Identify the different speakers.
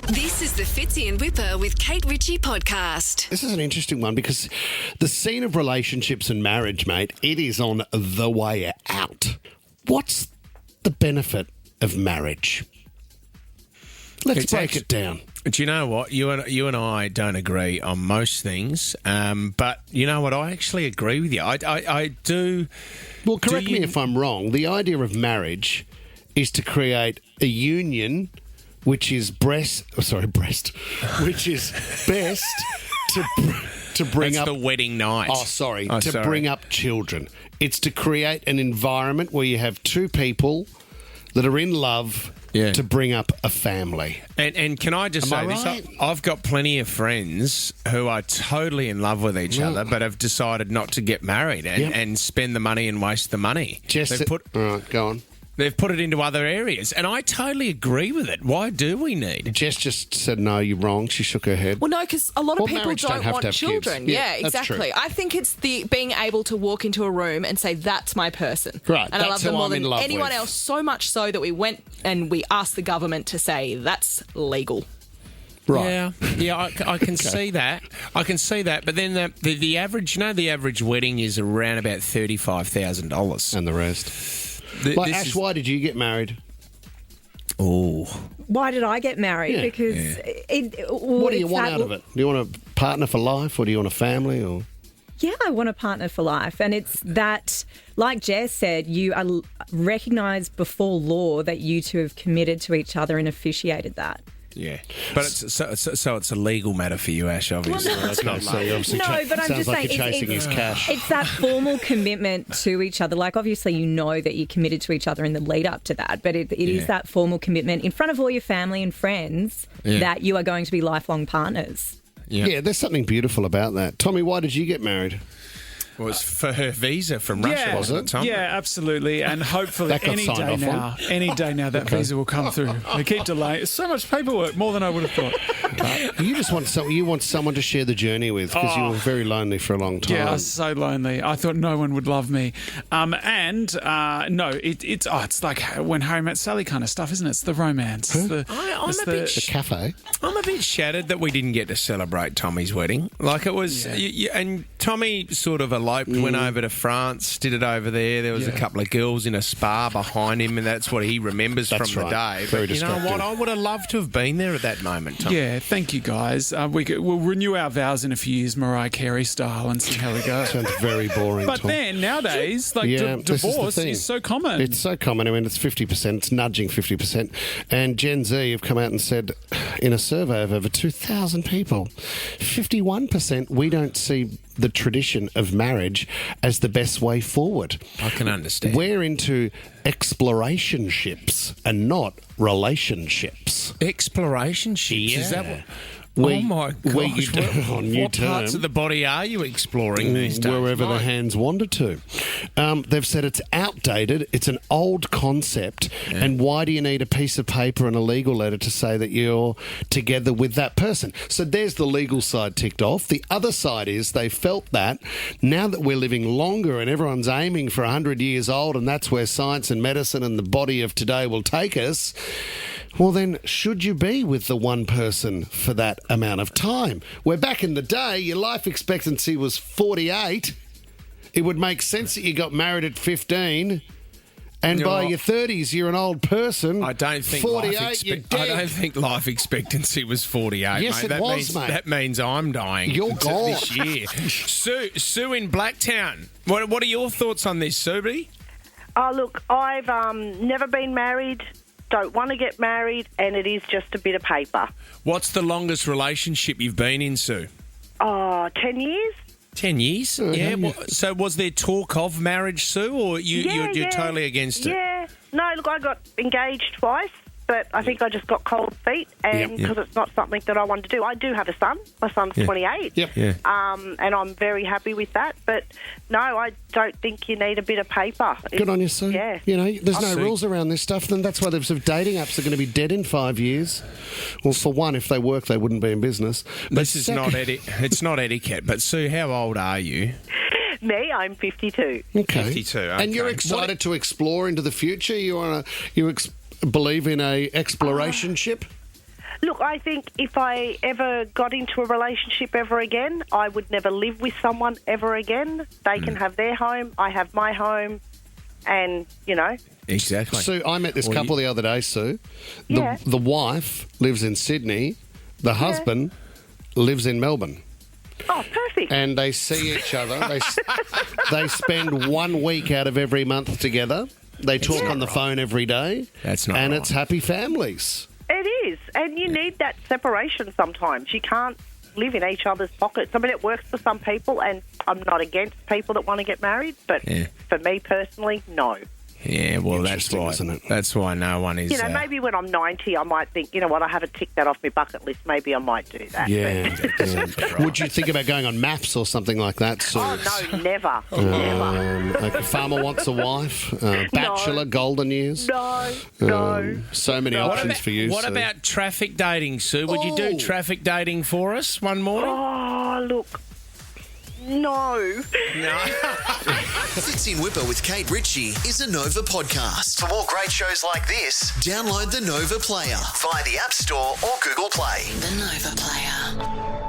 Speaker 1: This is the Fitzy and Whipper with Kate Ritchie podcast.
Speaker 2: This is an interesting one because the scene of relationships and marriage, mate, it is on the way out. What's the benefit of marriage? Let's break it down.
Speaker 3: Do you know what? You and I don't agree on most things, but you know what? I actually agree with you. I do.
Speaker 2: Well, correct me if I'm wrong. The idea of marriage is to create a union which is which is best to bring
Speaker 3: That's
Speaker 2: up
Speaker 3: the wedding night.
Speaker 2: Bring up children. It's to create an environment where you have two people that are in love to bring up a family.
Speaker 3: And can I just say this?
Speaker 2: Right?
Speaker 3: I've got plenty of friends who are totally in love with each other, but have decided not to get married and spend the money and waste the money.
Speaker 2: All right, go on.
Speaker 3: They've put it into other areas, and I totally agree with it. Why do we need?
Speaker 2: Jess just said, no, you're wrong. She shook her head.
Speaker 4: Well, no, because a lot of people
Speaker 2: marriage don't have
Speaker 4: want
Speaker 2: to have
Speaker 4: children.
Speaker 2: kids.
Speaker 4: Yeah,
Speaker 2: that's
Speaker 4: exactly.
Speaker 2: true.
Speaker 4: I think it's the being able to walk into a room and say, that's my person.
Speaker 2: Right,
Speaker 4: And I love
Speaker 2: that's
Speaker 4: them
Speaker 2: who
Speaker 4: more
Speaker 2: I'm in
Speaker 4: than
Speaker 2: love
Speaker 4: anyone
Speaker 2: with.
Speaker 4: else, so much so that we went and we asked the government to say, that's legal.
Speaker 2: Right.
Speaker 3: Yeah, I can see that. I can see that. But then the average, the average wedding is around about $35,000.
Speaker 2: And the rest. Ash, why did you get married?
Speaker 3: Oh.
Speaker 5: Why did I get married?
Speaker 2: Yeah.
Speaker 5: Because
Speaker 2: What do you want out of it? Do you want a partner for life or do you want a family? Or
Speaker 5: Yeah, I want a partner for life. And it's that, like Jess said, you are recognised before law that you two have committed to each other and officiated that.
Speaker 3: Yeah, but it's a legal matter for you, Ash. Obviously, it's not
Speaker 2: so you obviously
Speaker 5: but I'm
Speaker 2: sounds
Speaker 5: just
Speaker 2: like
Speaker 5: saying
Speaker 2: you're chasing his cash.
Speaker 5: It's that formal commitment to each other. Like, obviously, you know that you're committed to each other in the lead up to that, but it is that formal commitment in front of all your family and friends that you are going to be lifelong partners.
Speaker 2: Yeah, there's something beautiful about that. Tommy, why did you get married?
Speaker 3: Well, it's for her visa from Russia, wasn't it, Tom?
Speaker 6: Yeah, absolutely. And hopefully
Speaker 2: That got
Speaker 6: any
Speaker 2: signed
Speaker 6: day now, that visa will come through. They keep delaying. It's so much paperwork, more than I would have thought.
Speaker 2: You just want someone to share the journey with because you were very lonely for a long time.
Speaker 6: Yeah, I was so lonely. I thought no one would love me. It's like when Harry met Sally kind of stuff, isn't it? It's the romance.
Speaker 2: Huh?
Speaker 3: The
Speaker 2: cafe.
Speaker 3: I'm a bit shattered that we didn't get to celebrate Tommy's wedding. Like it was, and Tommy sort of eloped, went over to France, did it over there. There was a couple of girls in a spa behind him, and that's what he remembers from the day.
Speaker 2: Very
Speaker 3: but you know what? I would have loved to have been there at that moment, Tom.
Speaker 6: Yeah, thank you, guys. We'll renew our vows in a few years, Mariah Carey style, and see how we go.
Speaker 2: Sounds very boring.
Speaker 6: But
Speaker 2: Tom.
Speaker 6: then, nowadays, divorce is so common.
Speaker 2: It's so common. I mean, it's 50%. It's nudging 50%. And Gen Z have come out and said, in a survey of over 2,000 people, 51% we don't see the tradition of marriage as the best way forward.
Speaker 3: I can understand.
Speaker 2: We're into explorationships and not relationships.
Speaker 3: Explorationships? Is that what...
Speaker 2: We,
Speaker 3: oh my gosh! What parts of the body are you exploring these days?
Speaker 2: Wherever the hands wander to. They've said it's outdated, it's an old concept, and why do you need a piece of paper and a legal letter to say that you're together with that person? So there's the legal side ticked off. The other side is they felt that now that we're living longer and everyone's aiming for 100 years old, and that's where science and medicine and the body of today will take us, well then, should you be with the one person for that amount of time? Where back in the day, your life expectancy was 48. It would make sense that you got married at 15, and by your 30s, you're an old person.
Speaker 3: I don't think
Speaker 2: 48, you're dead.
Speaker 3: I don't think life expectancy was 48.
Speaker 2: Yes,
Speaker 3: mate.
Speaker 2: Mate.
Speaker 3: That means I'm dying.
Speaker 2: You're gone
Speaker 3: this year. Sue in Blacktown. What are your thoughts on this, Subi?
Speaker 7: Oh, look, I've never been married. Don't want to get married, and it is just a bit of paper.
Speaker 3: What's the longest relationship you've been in, Sue?
Speaker 7: 10 years.
Speaker 3: 10 years? Yeah. So was there talk of marriage, Sue, or you're totally against it?
Speaker 7: Yeah. No, look, I got engaged twice, but I think I just got cold feet, and because it's not something that I want to do. I do have a son. My son's 28.
Speaker 2: Yep.
Speaker 3: Yeah.
Speaker 7: And I'm very happy with that. But no, I don't think you need a bit of paper.
Speaker 2: Good on you, Sue.
Speaker 7: Yeah.
Speaker 2: You know, there's no rules around this stuff, then that's why they've said dating apps are going to be dead in 5 years. Well, for one, if they work, they wouldn't be in business. But
Speaker 3: This is it's not etiquette, but Sue, how old are you?
Speaker 7: Me, I'm 52.
Speaker 2: Okay.
Speaker 3: 52, okay.
Speaker 2: And you're excited to explore into the future? You believe in a exploration ship?
Speaker 7: Look, I think if I ever got into a relationship ever again, I would never live with someone ever again. They can have their home, I have my home, and, you know.
Speaker 3: Exactly.
Speaker 2: Sue, I met this couple the other day, Sue.
Speaker 7: Yeah.
Speaker 2: The wife lives in Sydney. The husband lives in Melbourne.
Speaker 7: Oh, perfect.
Speaker 2: And they see each other. They spend 1 week out of every month together. They talk on the phone every day.
Speaker 3: That's not
Speaker 2: And
Speaker 3: right.
Speaker 2: it's happy families.
Speaker 7: It is, and you need that separation sometimes. You can't live in each other's pockets. I mean, it works for some people, and I'm not against people that want to get married, but for me personally, no.
Speaker 3: Yeah, well, that's
Speaker 2: Interesting,
Speaker 3: why.
Speaker 2: isn't it?
Speaker 3: That's why no one is.
Speaker 7: You know, maybe when I'm 90, I might think, you know what, I haven't ticked that off my bucket list. Maybe I might do that.
Speaker 2: Yeah. Would you think about going on Maps or something like that, Sue?
Speaker 7: Oh, no, never. Never.
Speaker 2: Like Farmer Wants a Wife, Bachelor, Golden Years.
Speaker 7: No.
Speaker 2: So many options for you,
Speaker 3: What
Speaker 2: Sue.
Speaker 3: about traffic dating, Sue? Would you do traffic dating for us one morning?
Speaker 7: Oh, look. No.
Speaker 8: Fits in Whipper with Kate Ritchie is a Nova podcast. For more great shows like this, download the Nova Player via the App Store or Google Play.
Speaker 1: The Nova Player.